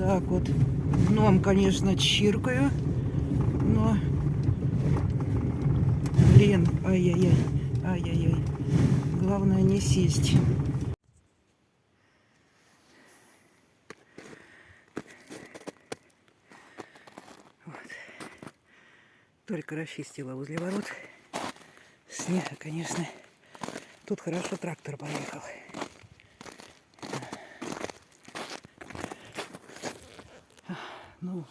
так вот. Дном, конечно, чиркаю, но... Блин, ай-яй-яй, ай-яй-яй. Главное не сесть. Вот. Только расчистила возле ворот. Снега, конечно. Тут хорошо трактор поехал. Ну,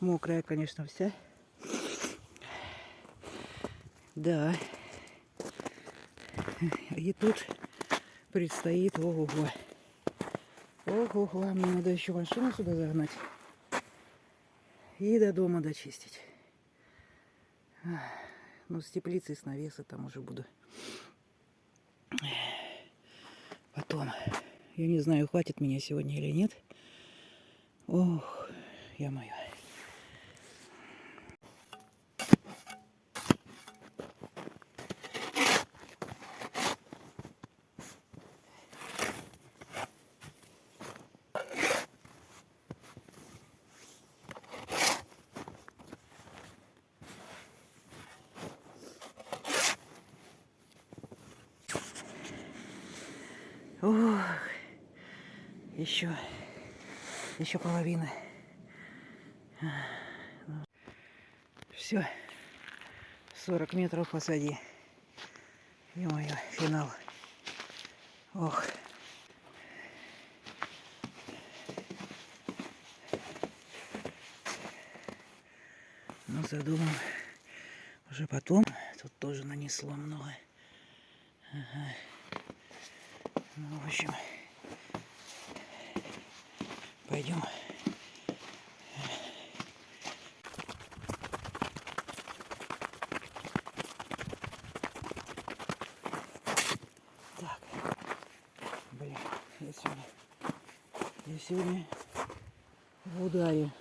мокрая, конечно, вся. Да. И тут предстоит ого-го. Ого-го, мне надо еще машину сюда загнать. И до дома дочистить. Ну, с теплицей, с навеса там уже буду. Потом. Я не знаю, хватит меня сегодня или нет. Ох, я моя. Ох, еще половина. Все, 40 метров позади. Ё-моё, финал. Ох. Ну, задумал. Уже потом. Тут тоже нанесло много. Ага. Ну, в общем, пойдем. Так. Блин, я сегодня в ударе.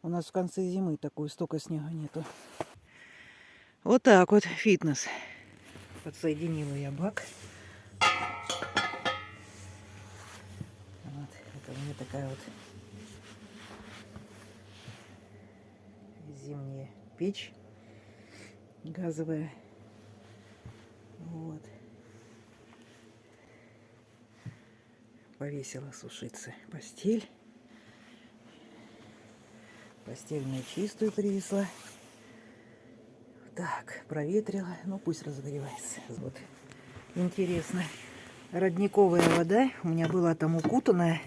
У нас в конце зимы столько снега нету. Вот так вот фитнес. Подсоединила я бак. Вот, это у меня такая вот зимняя печь газовая. Вот. Повесила сушиться постель. Постельную чистую привезла. Так, проветрила. Ну, пусть разогревается. Вот. Интересно. Родниковая вода у меня была там укутанная.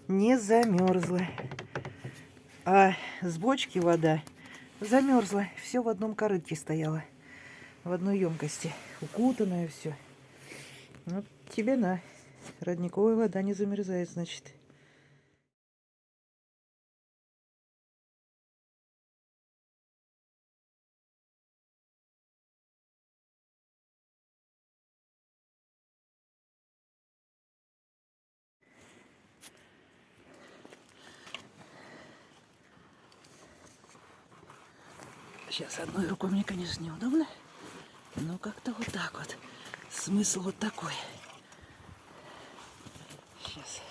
Не замерзла. А с бочки вода замерзла. Все в одном корыте стояло. В одной емкости. Укутанная все. Вот тебе на. Родниковая вода не замерзает, значит. Сейчас одной рукой мне, конечно, неудобно. Но как-то вот так вот. Смысл вот такой. Сейчас.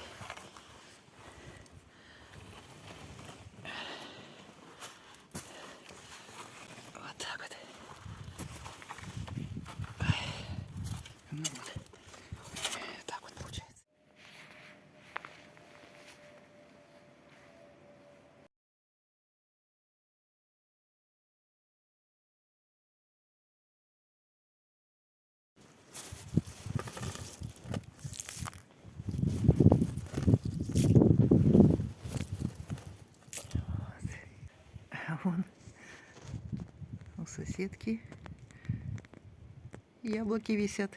Вот так вот. Ну вот. Так вот получается. А вон у соседки яблоки висят.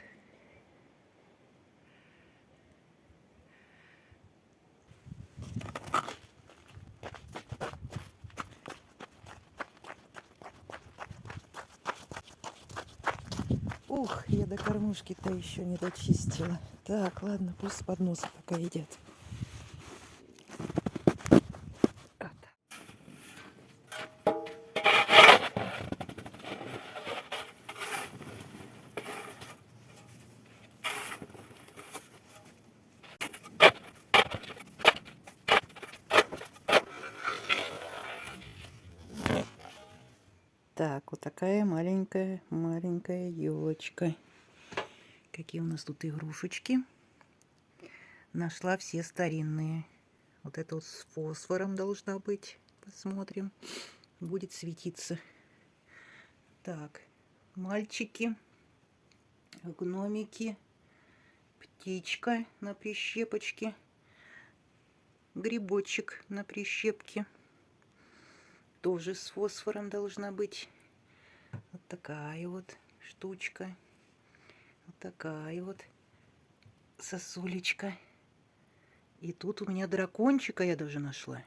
Ух, я до кормушки-то еще не дочистила. Так, ладно, пусть с подноса пока едят. Так, вот такая маленькая елочка. Какие у нас тут игрушечки. Нашла все старинные. Вот это вот с фосфором должна быть. Посмотрим. Будет светиться. Так, мальчики, гномики, птичка на прищепочке, грибочек на прищепке. Тоже с фосфором должна быть. Вот такая вот штучка. Вот такая вот сосулечка. И тут у меня дракончика я даже нашла.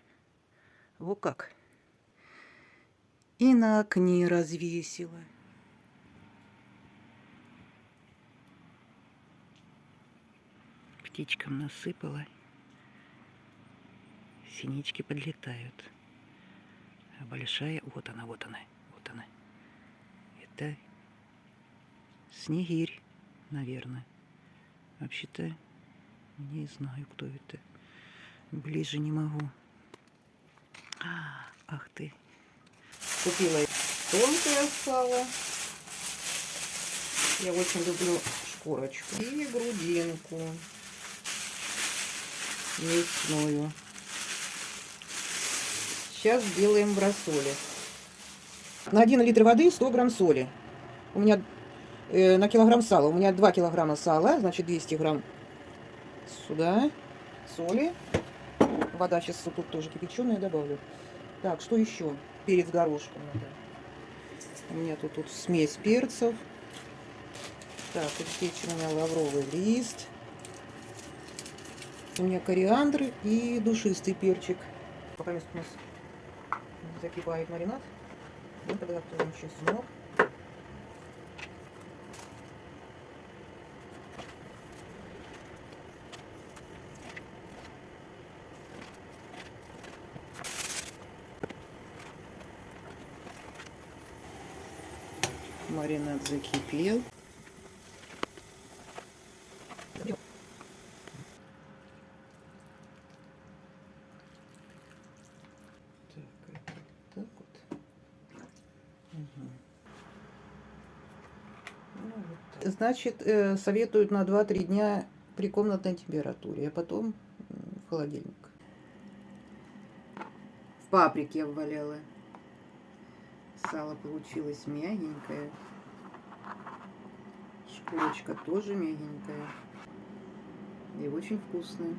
Вот как. И на окне развесила. Птичкам насыпала. Синички подлетают. А большая, вот она. Это снегирь, наверное. Вообще-то не знаю, кто это. Ближе не могу. Ах ты. Купила тонкое сало. Я очень люблю шкурочку. И грудинку мясную. Сейчас сделаем в рассоле. На 1 литр воды 100 грамм соли. У меня на килограмм сала. У меня 2 килограмма сала, значит 200 грамм сюда соли. Вода сейчас тут тоже кипяченая добавлю. Так, что еще? Перец горошком надо. У меня тут смесь перцев. Так, вот здесь у меня лавровый лист. У меня кориандр и душистый перчик. Пока у нас закипает маринад, мы подготовим чеснок. Маринад закипел. Так вот. Угу. Ну, вот. Значит, советуют на 2-3 дня при комнатной температуре, а потом в холодильник. В паприке обваляла. Сало получилось мягенькое. Шкурочка тоже мягенькая. И очень вкусная.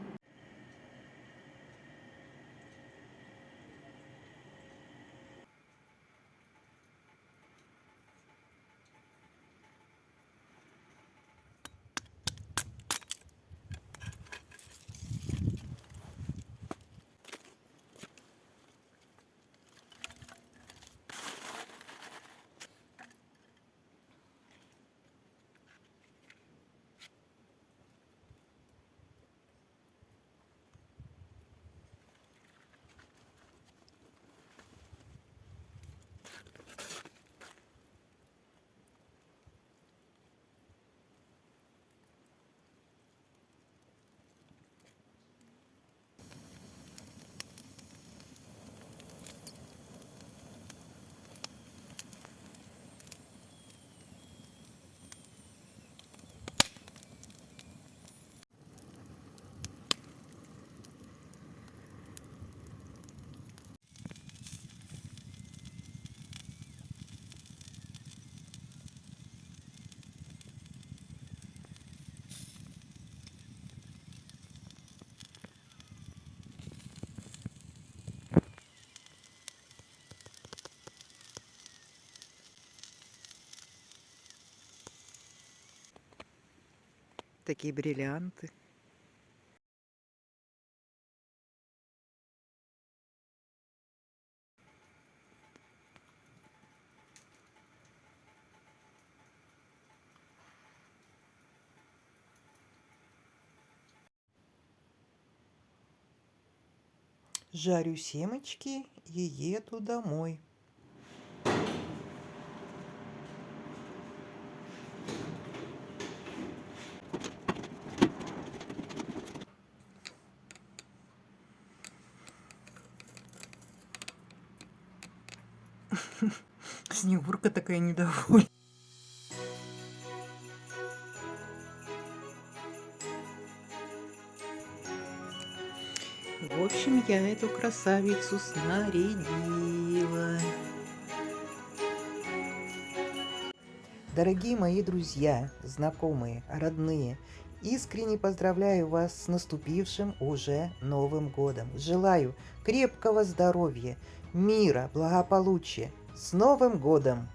Такие бриллианты. Жарю семечки и еду домой. Снегурка такая недовольна. В общем, я эту красавицу снарядила. Дорогие мои друзья, знакомые, родные, искренне поздравляю вас с наступившим уже Новым годом. Желаю крепкого здоровья, мира, благополучия. С Новым годом!